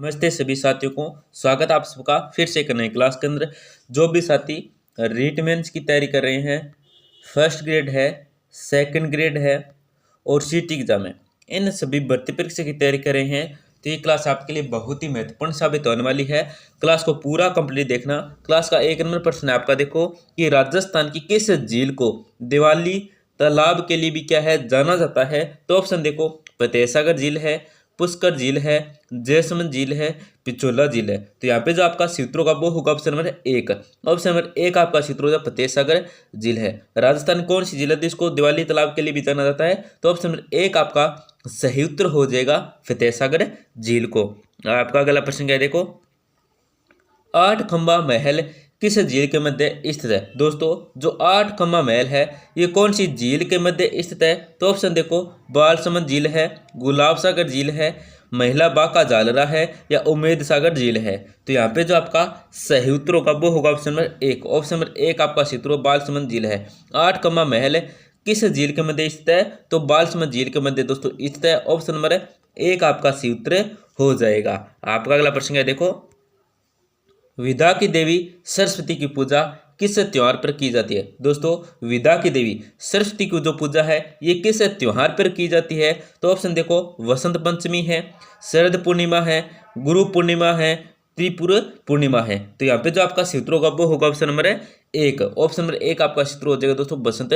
नमस्ते सभी साथियों को। स्वागत है आप सबका फिर से एक नई क्लास के अंदर। जो भी साथी रीट मेंस की तैयारी कर रहे हैं, फर्स्ट ग्रेड है, सेकंड ग्रेड है और सीटी एग्जाम है, इन सभी भर्ती परीक्षा की तैयारी कर रहे हैं तो ये क्लास आपके लिए बहुत ही महत्वपूर्ण साबित होने वाली है। क्लास को पूरा कंप्लीट देखना। क्लास का 1 नंबर प्रश्न है आपका, देखो कि राजस्थान की किस झील को दिवाली तालाब के लिए भी क्या है जाना जाता है। तो ऑप्शन देखो, फतेह सागर झील है, पुष्कर झील है, जयसमंद झील है, पिछोला झील है। तो यहाँ पे जो आपका सूत्रों का वो होगा ऑप्शन नंबर 1। ऑप्शन नंबर 1 आपका सूत्र होगा फतेह सागर झील है। राजस्थान कौन सी झील है जिसको दिवाली तालाब के लिए भी जाना जाता है। तो ऑप्शन नंबर 1 आपका सही उत्तर हो जाएगा फतेह सागर झील को। आपका अगला प्रश्न क्या है, देखो 8 खंबा महल किस झील के मध्य स्थित है। दोस्तों जो 8 खंबा महल है ये कौन सी झील के मध्य स्थित है। तो ऑप्शन देखो, बालसमंद झील है, गुलाब सागर झील है, महिला बाका जालरा है या उम्मेद सागर झील है। तो यहाँ पे जो आपका सही उत्तर होगा वो होगा ऑप्शन नंबर 1। ऑप्शन नंबर 1 आपका सूत्र बालसमंद झील है। 8 खंबा महल किस झील के मध्य स्थित है। तो बालसमंद झील के मध्य दोस्तों स्थित है। ऑप्शन नंबर 1 आपका सूत्र हो जाएगा। आपका अगला प्रश्न है, देखो विद्या की देवी सरस्वती की पूजा किस त्योहार पर की जाती है। दोस्तों विद्या की देवी सरस्वती की जो पूजा है ये किस त्योहार पर की जाती है। तो ऑप्शन देखो, वसंत पंचमी है, शरद पूर्णिमा है, गुरु पूर्णिमा है, त्रिपुर पूर्णिमा है। तो यहाँ पे जो आपका सूत्र होगा वो होगा ऑप्शन नंबर 1। ऑप्शन नंबर 1 आपका सूत्र हो जाएगा दोस्तों वसंत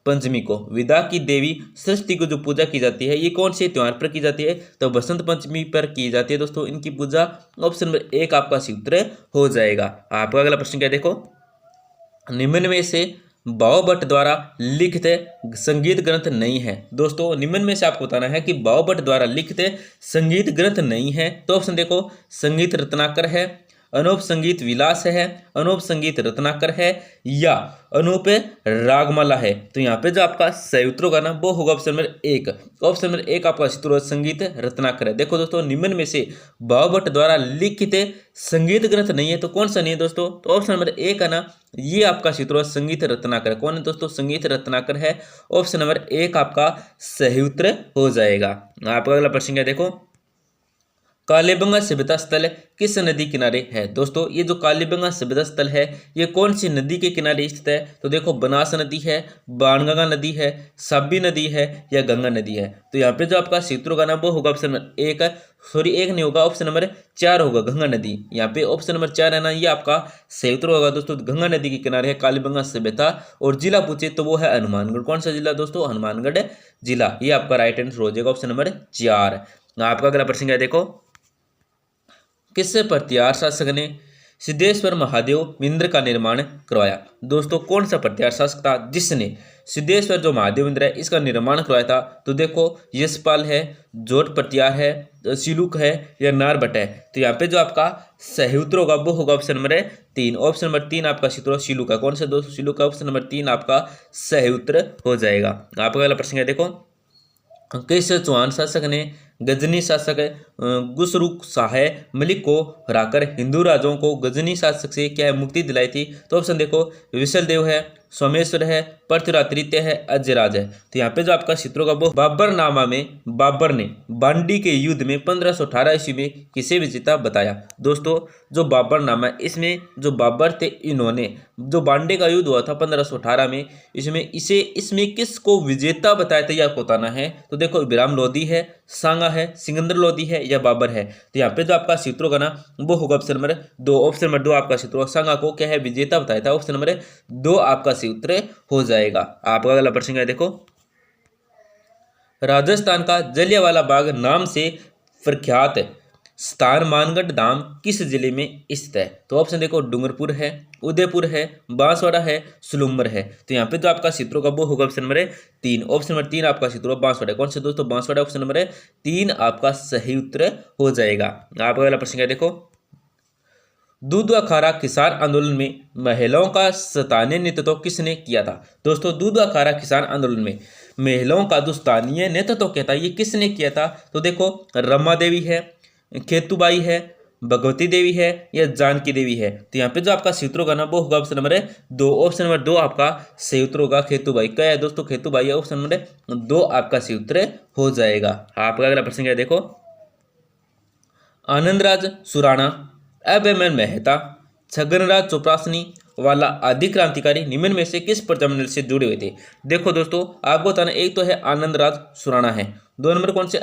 पंचमी को। विद्या की देवी सरस्वती को जो पूजा की जाती है ये कौन से त्योहार पर की जाती है। तो बसंत पंचमी पर की जाती है दोस्तों इनकी पूजा। ऑप्शन नंबर 1 आपका सूत्र हो जाएगा। आपका अगला प्रश्न क्या है, देखो निम्न में से बावभट्ट द्वारा लिखित संगीत ग्रंथ नहीं है। दोस्तों निम्न में से आपको बताना है कि बावभट्ट द्वारा लिखित संगीत ग्रंथ नहीं है। तो ऑप्शन देखो, संगीत रत्नाकर है, अनूप संगीत विलास है, अनूप संगीत रत्नाकर है या अनूप रागमाला है। तो यहाँ पे जो आपका सही उत्तर होगा ना वो होगा ऑप्शन नंबर 1। ऑप्शन नंबर 1 आपका सूत्र संगीत रत्नाकर है। देखो दोस्तों निम्न में से बावभट्ट द्वारा लिखित संगीत ग्रंथ नहीं है तो कौन सा नहीं है दोस्तों। तो ऑप्शन नंबर 1 है ना, ये आपका सूत्र संगीत रत्नाकर। कौन है दोस्तों, संगीत रत्नाकर है। ऑप्शन नंबर 1 आपका सही उत्तर हो जाएगा। आपका अगला प्रश्न क्या, देखो कालीबंगा सभ्यता स्थल किस नदी किनारे है। दोस्तों ये जो कालीबंगा सभ्यता स्थल है ये कौन सी नदी के किनारे स्थित है। तो देखो बनास नदी है, बाणगंगा नदी है, साबी नदी है या गंगा नदी है। तो यहाँ पे जो आपका सूत्र होगा ना वो होगा ऑप्शन नंबर 1, सॉरी 1 नहीं होगा, ऑप्शन नंबर 4 होगा गंगा नदी। यहाँ पे ऑप्शन नंबर 4 है ना, ये आपका सही उत्तर होगा दोस्तों। गंगा नदी के किनारे है कालीबंगा सभ्यता। और जिला पूछे तो वो है हनुमानगढ़। कौन सा जिला दोस्तों, हनुमानगढ़ जिला। ये आपका राइट आंसर हो जाएगा ऑप्शन नंबर 4। आपका अगला प्रश्न क्या है, देखो किस प्रतिहार शासक ने सिद्धेश्वर महादेव मंदिर का निर्माण करवाया। दोस्तों कौन सा प्रतिहार शासक था जिसने सिद्धेश्वर जो महादेव मंदिर है इसका निर्माण करवाया था। तो देखो यशपाल है, जोट प्रतिहार है, सिलुक है या नारभट्ट है। तो यहाँ पे जो आपका सही उत्तर होगा वो होगा ऑप्शन नंबर 3। ऑप्शन नंबर 3 आपका सूत्र सिलुक है। कौन सा दोस्तों, सिलुक का। ऑप्शन नंबर 3 आपका सही उत्तर हो जाएगा। आपका अगला प्रश्न है, देखो किस चौहान शासक ने गजनी शासक गुसरुख शाह मलिक को हराकर हिंदू राजाओं को गजनी शासक से क्या है मुक्ति दिलाई थी। तो ऑप्शन देखो, विशल देव है, सोमेश्वर है, पृथ्वीराज तृतीय है, अजयराज है। तो यहाँ पे जो आपका सूत्रों का वो बाबरनामा में बाबर ने बांडी के युद्ध में 1518 ईस्वी में किसे विजेता बताया। दोस्तों जो बाबरनामा है इसमें जो बाबर थे इन्होंने जो बांडे का युद्ध हुआ था 1518 में, इसमें किसको विजेता बताया था यह आपको बताना है। तो देखो इब्राहिम लोदी है, सांगा है, सिकंदर लोदी है या बाबर है। तो यहाँ पे जो आपका सूत्र होगा ना वो होगा ऑप्शन नंबर 2। ऑप्शन नंबर 2 आपका सूत्र सांगा को क्या है विजेता बताया था। ऑप्शन नंबर 2 आपका सूत्र हो जाएगा। आपका अगला प्रश्न है, देखो राजस्थान का जलियांवाला बाग नाम से प्रख्यात स्थान मानगढ़ धाम किस जिले में स्थित है। तो ऑप्शन देखो डूंगरपुर है, उदयपुर है, बांसवाड़ा है, सुलुम्बर है। तो यहाँ पे जो आपका सूत्रों का वो होगा ऑप्शन नंबर 3। ऑप्शन नंबर 3 आपका सूत्र बांसवाड़ा। कौन से दोस्तों, बांसवाड़ा। ऑप्शन नंबर 3 आपका सही उत्तर हो जाएगा। आपका अगला प्रश्न क्या, देखो दूध व खारा किसान आंदोलन में महिलाओं का स्थानीय नेतृत्व किसने किया था। दोस्तों दूध व खारा किसान आंदोलन में महिलाओं का जो स्थानीय नेतृत्व किया था ये किसने किया था। तो देखो रमा देवी है, खेतुबाई है, भगवती देवी है या जानकी देवी है। तो यहाँ पे जो आपका सूत्र होगा ना वो होगा ऑप्शन नंबर 2। ऑप्शन नंबर 2 आपका सही उत्तर होगा खेतुबाई। क्या है दोस्तों, खेतुबाई है। ऑप्शन नंबर 2 आपका सही उत्तर हो जाएगा। आपका अगला प्रश्न क्या है, देखो आनंदराज सुराणा, एम मेहता, छगनराज चौपासनी वाला आदि क्रांतिकारी निम्न में से किस प्रजामंडल से जुड़े हुए थे। देखो दोस्तों, आपको बताना, एक तो है आनंदराज सुराणा है, 2 नंबर कौन से,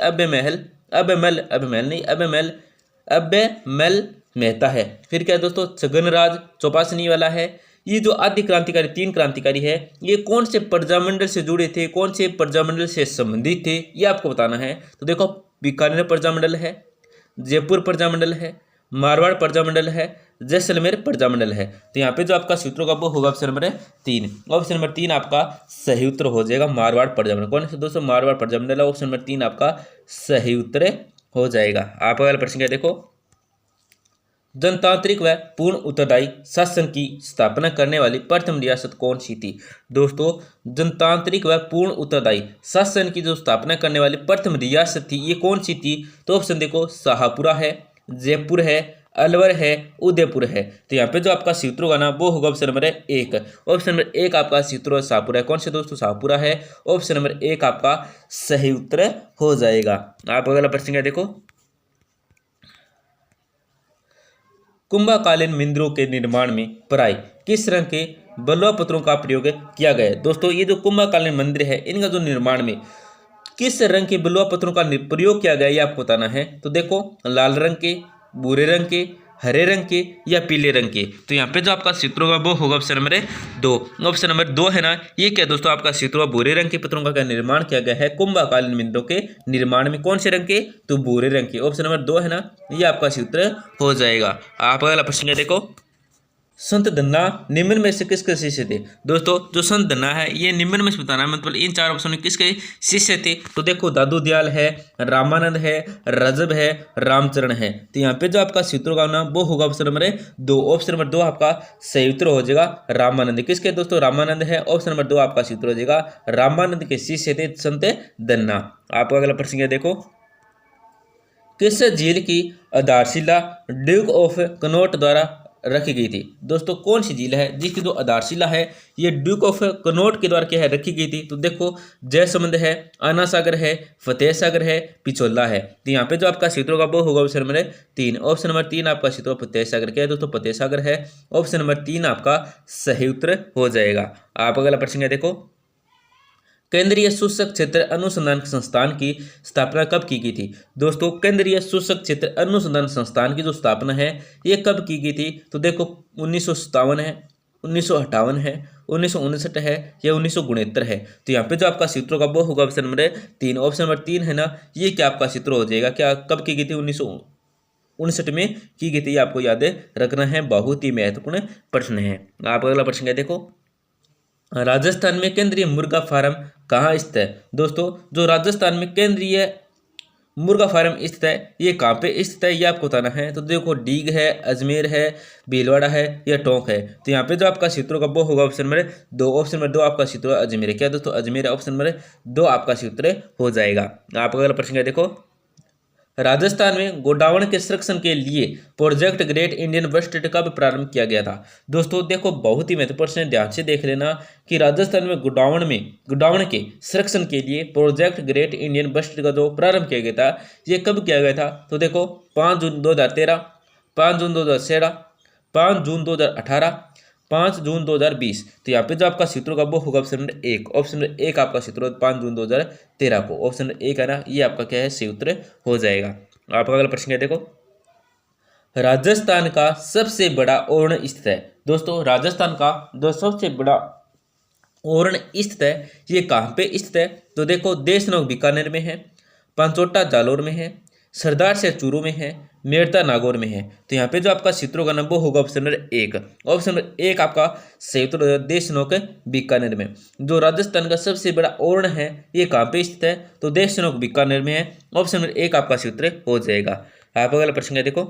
अब्बेमल मेहता है। फिर क्या है दोस्तों, छगनराज चौपासनी वाला है। ये जो आदि क्रांतिकारी 3 क्रांतिकारी है, ये कौन से प्रजामंडल से जुड़े थे, कौन से प्रजामंडल से संबंधित थे, ये आपको बताना है। तो देखो, बीकानेर प्रजामंडल है, जयपुर प्रजामंडल है, मारवाड़ प्रजामंडल है, जैसलमेर प्रजामंडल है। तो यहाँ पे जो आपका सूत्रों का वो होगा ऑप्शन नंबर 3। ऑप्शन नंबर 3 आपका सही उत्तर हो जाएगा, मारवाड़ प्रजामंडल। कौन से दोस्तों, मारवाड़ प्रजामंडल है। ऑप्शन नंबर 3 आपका सही उत्तर हो जाएगा। आप अगला प्रश्न क्या, देखो, जनतांत्रिक व पूर्ण उत्तरदायी शासन की स्थापना करने वाली प्रथम रियासत कौन सी थी। दोस्तों, जनतांत्रिक व पूर्ण उत्तरदायी शासन की जो स्थापना करने वाली प्रथम रियासत थी, ये कौन सी थी। तो ऑप्शन देखो, शाहपुरा है, जयपुर है, अलवर है, उदयपुर है। तो यहाँ पे जो आपका सूत्र होगा ना, वो होगा ऑप्शन नंबर 1। ऑप्शन नंबर 1 आपका सूत्र शाहपुरा है। कौन से दोस्तों, शाहपुरा है। ऑप्शन नंबर 1 आपका सही उत्तर हो जाएगा। आप अगला प्रश्न क्या, देखो, कुंभकालीन मंदिरों के निर्माण में प्राय किस रंग के बलुआ पत्थरों का प्रयोग किया गया है। दोस्तों, ये जो कुंभकालीन मंदिर है, इनका जो निर्माण में किस रंग के बलुआ पत्थरों का प्रयोग किया गया, ये आपको बताना है। तो देखो, लाल रंग के, भूरे रंग के, हरे रंग के या पीले रंग के। तो यहाँ पे जो आपका सूत्र होगा वो होगा ऑप्शन नंबर 2। ऑप्शन नंबर 2 है ना, ये क्या दोस्तों, आपका सूत्र होगा, भूरे रंग के पत्थरों का क्या निर्माण किया गया है कुंभकालीन मंदिरों के निर्माण में। कौन से रंग के, तो भूरे रंग के। ऑप्शन नंबर 2 है ना, ये आपका सूत्र हो जाएगा। आप अगला प्रश्न क्या, देखो, संत धन्ना निम्न में से किसके शिष्य थे। दोस्तों, जो संत धन्ना है, ये निम्न में से बताना है, मतलब इन 4 ऑप्शन में किसके शिष्य थे। तो देखो, दादू दयाल है, रामानंद है, रजब है, रामचरण है। तो यहाँ पे जो आपका सूत्र होगा ना, वो होगा ऑप्शन नंबर 2। ऑप्शन नंबर 2 आपका सही उत्तर हो जाएगा, रामानंद। किसके दोस्तों, रामानंद है। ऑप्शन नंबर 2 आपका सूत्र हो जाएगा, रामानंद के शिष्य थे संत धन्ना। आपका अगला प्रश्न क्या, देखो, किस झील की आधारशिला ड्यूक ऑफ कनॉट द्वारा रखी गई थी। दोस्तों, कौन सी झील है जिसकी जो आधारशिला है, ये ड्यूक ऑफ कनॉट के द्वारा क्या है, रखी गई थी। तो देखो, जयसमंद है, आना सागर है, फतेह सागर है, पिछोला है। तो यहाँ पे जो आपका सूत्र होगा वो होगा ऑप्शन नंबर 3। ऑप्शन नंबर 3 आपका सूत्र फतेह सागर क्या है दोस्तों, फतेह सागर है। ऑप्शन नंबर 3 आपका सही उत्तर हो जाएगा। आप अगला प्रश्न है, देखो, केंद्रीय शुष्क क्षेत्र अनुसंधान संस्थान की स्थापना कब की गई थी। दोस्तों, केंद्रीय शुष्क क्षेत्र अनुसंधान संस्थान की जो स्थापना है, ये कब की गई थी। तो देखो, 1957 है, 1958 है, 1959 है या 1969 है। तो यहाँ पे जो आपका सूत्र होगा वो होगा ऑप्शन नंबर 3। ऑप्शन नंबर 3 है ना, ये क्या आपका सूत्र हो जाएगा, क्या कब की गई थी, 1959 में की गई थी। ये आपको याद रखना है, बहुत ही महत्वपूर्ण प्रश्न है। आप अगला प्रश्न क्या, देखो, राजस्थान में केंद्रीय मुर्गा फार्म कहाँ स्थित है। दोस्तों, जो राजस्थान में केंद्रीय मुर्गा फार्म स्थित है, ये कहाँ पे स्थित है, ये आपको बताना है। तो देखो, डीग है, अजमेर है, भीलवाड़ा है या टोंक है। तो यहाँ पे जो आपका सूत्र होगा वो होगा ऑप्शन नंबर 2। ऑप्शन नंबर 2 आपका सूत्र अजमेर है। क्या दोस्तों, अजमेर। ऑप्शन नंबर 2 आपका सूत्र हो जाएगा। आप अगला प्रश्न क्या, देखो, राजस्थान में गोडाउन के संरक्षण के लिए प्रोजेक्ट ग्रेट इंडियन बस्टर्ड कब प्रारंभ किया गया था। दोस्तों, देखो, बहुत ही महत्वपूर्ण प्रश्न, ध्यान से देख लेना कि राजस्थान में गोडाउन के संरक्षण के लिए प्रोजेक्ट ग्रेट इंडियन बस्टर्ड का जो प्रारंभ किया गया था, ये कब किया गया था। तो देखो, 5 जून 2013, 5 जून 2016, 5 जून 2018, 5 जून 2020। तो यहाँ पे जो आपका सूत्र होगा वो होगा ऑप्शन नंबर 1। ऑप्शन नंबर 1 आपका सूत्र 5 जून 2013 को। ऑप्शन नंबर 1 है ना, ये आपका क्या है, सूत्र हो जाएगा। आपका अगला प्रश्न है, देखो, राजस्थान का सबसे बड़ा ओरण स्थित है। दोस्तों, राजस्थान का जो सबसे बड़ा ओरण स्थित है, ये कहाँ पे स्थित है। तो देखो, देशनोक बीकानेर में है, पांचोटा जालोर में है, सरदार से चूरू में है, मेड़ता नागौर में है। तो यहाँ पे जो आपका सूत्र होगा ना वो होगा ऑप्शन नंबर 1। ऑप्शन नंबर 1 आपका सही उत्तर देशनोक बीकानेर में। जो राजस्थान का सबसे बड़ा ओरण है, ये कहाँ पे स्थित है, तो देशनोक बीकानेर में है। ऑप्शन नंबर 1 आपका सूत्र हो जाएगा। आप अगला प्रश्न है, देखो,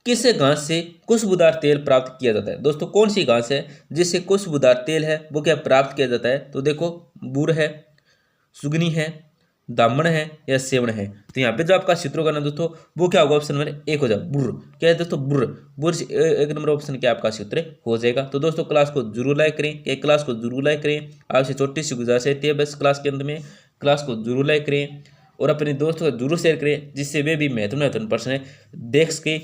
किस घास से खुशबूदार तेल प्राप्त किया जाता है। दोस्तों, कौन सी घास है जिससे खुशबूदार तेल है वो क्या प्राप्त किया जाता है। तो देखो, बुर है, सुगनी है, दामन है या सेवन है। तो यहाँ पे जो आपका सूत्र होगा ना दोस्तों, वो क्या होगा, ऑप्शन नंबर 1 हो जाएगा, बुर्र। क्या है दोस्तों, बुर्र से 1 नंबर ऑप्शन क्या आपका सूत्र हो जाएगा। तो दोस्तों, क्लास को जरूर लाइक करें, क्लास को जरूर लाइक करें। आपसे छोटी सी गुजारिश है, बस क्लास के अंदर में क्लास को जरूर लाइक करें और अपने दोस्तों को जरूर शेयर करें, जिससे वे भी महत्वपूर्ण प्रश्न डेस्क के